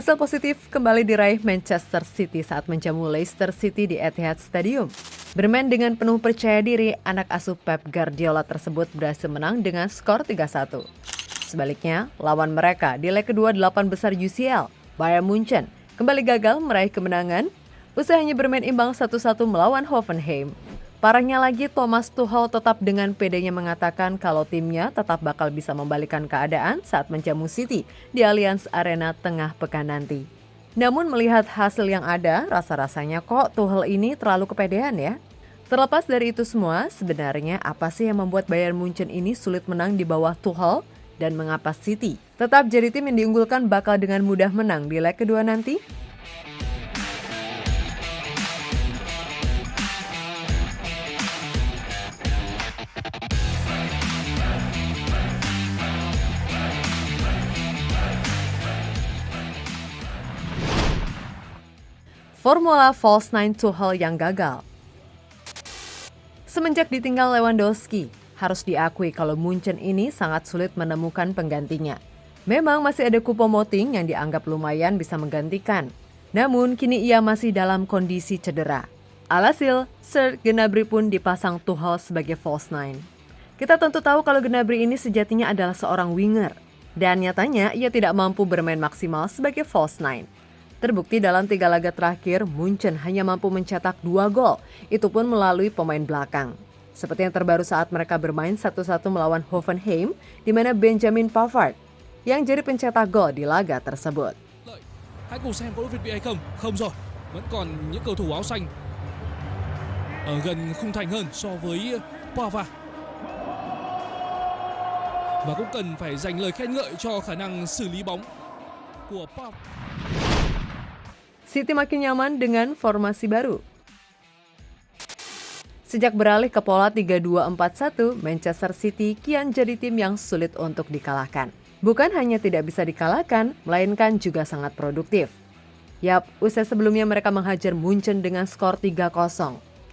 Hasil positif kembali diraih Manchester City saat menjamu Leicester City di Etihad Stadium. Bermain dengan penuh percaya diri, anak asuh Pep Guardiola tersebut berhasil menang dengan skor 3-1. Sebaliknya, lawan mereka di leg kedua 8 besar UCL, Bayern Munchen, kembali gagal meraih kemenangan, usai hanya bermain imbang 1-1 melawan Hoffenheim. Parahnya lagi, Thomas Tuchel tetap dengan pedenya mengatakan kalau timnya tetap bakal bisa membalikkan keadaan saat menjamu City di Allianz Arena tengah pekan nanti. Namun melihat hasil yang ada, rasa-rasanya kok Tuchel ini terlalu kepedean ya. Terlepas dari itu semua, sebenarnya apa sih yang membuat Bayern Munchen ini sulit menang di bawah Tuchel dan mengapa City tetap jadi tim yang diunggulkan bakal dengan mudah menang di leg kedua nanti? Formula False Nine Tuchel yang gagal. Semenjak ditinggal Lewandowski, harus diakui kalau Munchen ini sangat sulit menemukan penggantinya. Memang masih ada Choupo-Moting yang dianggap lumayan bisa menggantikan. Namun kini ia masih dalam kondisi cedera. Alhasil, Serge Gnabry pun dipasang Tuchel sebagai false nine. Kita tentu tahu kalau Gnabry ini sejatinya adalah seorang winger. Dan nyatanya ia tidak mampu bermain maksimal sebagai false nine. Terbukti dalam 3 laga terakhir, Munchen hanya mampu mencetak 2 gol, itu pun melalui pemain belakang. Seperti yang terbaru saat mereka bermain 1-1 melawan Hoffenheim, di mana Benjamin Pavard yang jadi pencetak gol di laga tersebut. Hãy cùng xem có lỗi Việt bị hay không? Không rồi, vẫn còn những cầu thủ áo xanh ở gần khung thành hơn so với Pavard. Và cũng cần phải dành lời khen ngợi cho khả năng xử lý bóng của Pavard. City makin nyaman dengan formasi baru. Sejak beralih ke pola 3-2-4-1, Manchester City kian jadi tim yang sulit untuk dikalahkan. Bukan hanya tidak bisa dikalahkan, melainkan juga sangat produktif. Yap, usai sebelumnya mereka menghajar Munchen dengan skor 3-0.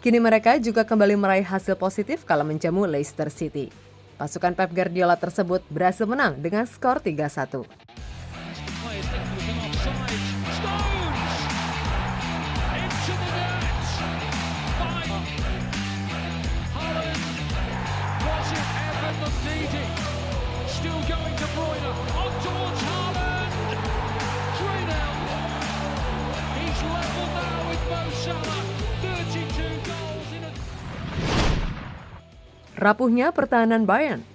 Kini mereka juga kembali meraih hasil positif kala menjamu Leicester City. Pasukan Pep Guardiola tersebut berhasil menang dengan skor 3-1. Rapuhnya pertahanan Bayern.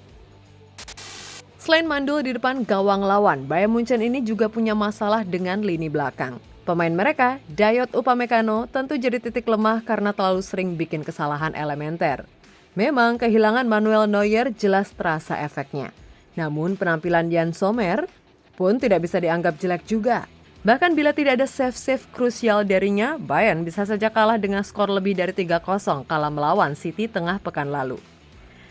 Selain mandul di depan gawang lawan, Bayern Munchen ini juga punya masalah dengan lini belakang. Pemain mereka, Dayot Upamecano, tentu jadi titik lemah karena terlalu sering bikin kesalahan elementer. Memang kehilangan Manuel Neuer jelas terasa efeknya. Namun penampilan Jan Sommer pun tidak bisa dianggap jelek juga. Bahkan bila tidak ada save-save krusial darinya, Bayern bisa saja kalah dengan skor lebih dari 3-0 kala melawan City tengah pekan lalu.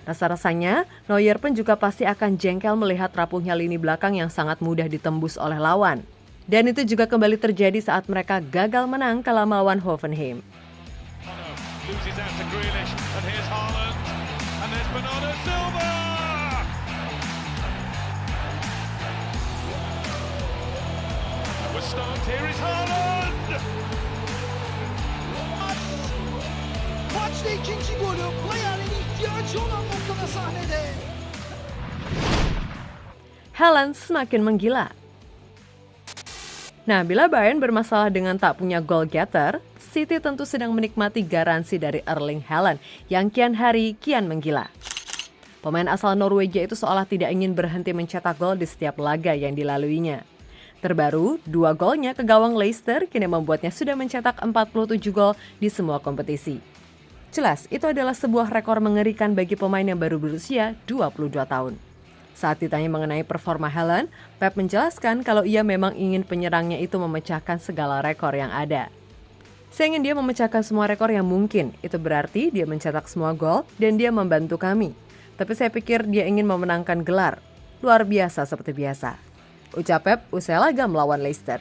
Rasa-rasanya, Neuer pun juga pasti akan jengkel melihat rapuhnya lini belakang yang sangat mudah ditembus oleh lawan. Dan itu juga kembali terjadi saat mereka gagal menang kala melawan Hoffenheim. Maçta ikinci golü Bayern'in ihtiyacı olan noktada sahnede. Haaland semakin menggila. Nah, bila Bayern bermasalah dengan tak punya goal getter, City tentu sedang menikmati garansi dari Erling Haaland yang kian hari kian menggila. Pemain asal Norwegia itu seolah tidak ingin berhenti mencetak gol di setiap laga yang dilaluinya. Terbaru, 2 golnya ke gawang Leicester kini membuatnya sudah mencetak 47 gol di semua kompetisi. Jelas, itu adalah sebuah rekor mengerikan bagi pemain yang baru berusia 22 tahun. Saat ditanya mengenai performa Haaland, Pep menjelaskan kalau ia memang ingin penyerangnya itu memecahkan segala rekor yang ada. Saya ingin dia memecahkan semua rekor yang mungkin, itu berarti dia mencetak semua gol dan dia membantu kami. Tapi saya pikir dia ingin memenangkan gelar, luar biasa seperti biasa. Ucap Pep usai laga melawan Leicester.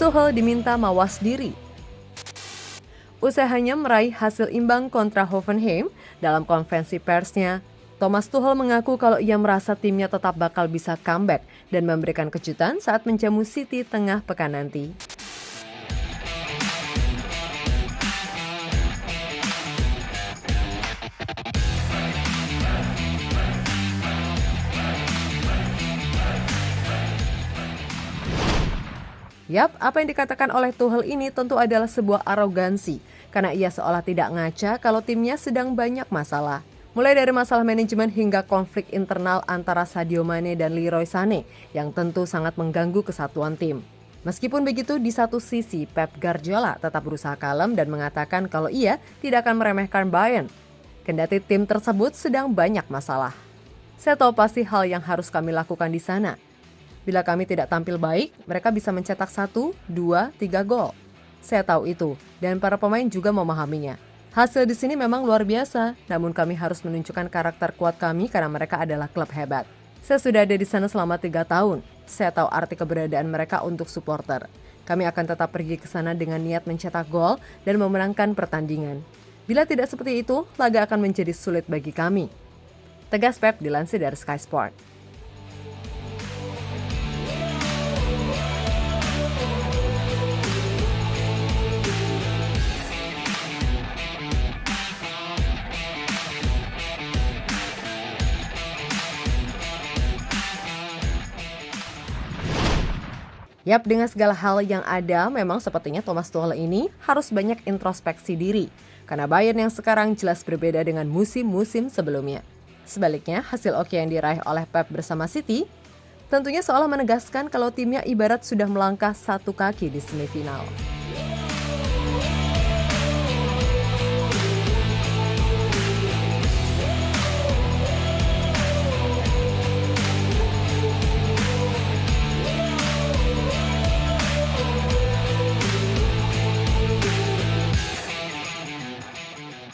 Tuchel diminta mawas diri. Usai hanya meraih hasil imbang kontra Hoffenheim, dalam konferensi persnya, Thomas Tuchel mengaku kalau ia merasa timnya tetap bakal bisa comeback dan memberikan kejutan saat menjamu City tengah pekan nanti. Yap, apa yang dikatakan oleh Tuchel ini tentu adalah sebuah arogansi, karena ia seolah tidak ngaca kalau timnya sedang banyak masalah. Mulai dari masalah manajemen hingga konflik internal antara Sadio Mane dan Leroy Sané yang tentu sangat mengganggu kesatuan tim. Meskipun begitu, di satu sisi Pep Guardiola tetap berusaha kalem dan mengatakan kalau ia tidak akan meremehkan Bayern, kendati tim tersebut sedang banyak masalah. Saya tahu pasti hal yang harus kami lakukan di sana. Bila kami tidak tampil baik, mereka bisa mencetak 1, 2, 3 gol. Saya tahu itu, dan para pemain juga memahaminya. Hasil di sini memang luar biasa, namun kami harus menunjukkan karakter kuat kami karena mereka adalah klub hebat. Saya sudah ada di sana selama 3 tahun. Saya tahu arti keberadaan mereka untuk supporter. Kami akan tetap pergi ke sana dengan niat mencetak gol dan memenangkan pertandingan. Bila tidak seperti itu, laga akan menjadi sulit bagi kami. Tegas Pep dilansir dari Sky Sport. Yap, dengan segala hal yang ada, memang sepertinya Thomas Tuchel ini harus banyak introspeksi diri. Karena Bayern yang sekarang jelas berbeda dengan musim-musim sebelumnya. Sebaliknya, hasil oke yang diraih oleh Pep bersama City, tentunya seolah menegaskan kalau timnya ibarat sudah melangkah 1 kaki di semifinal.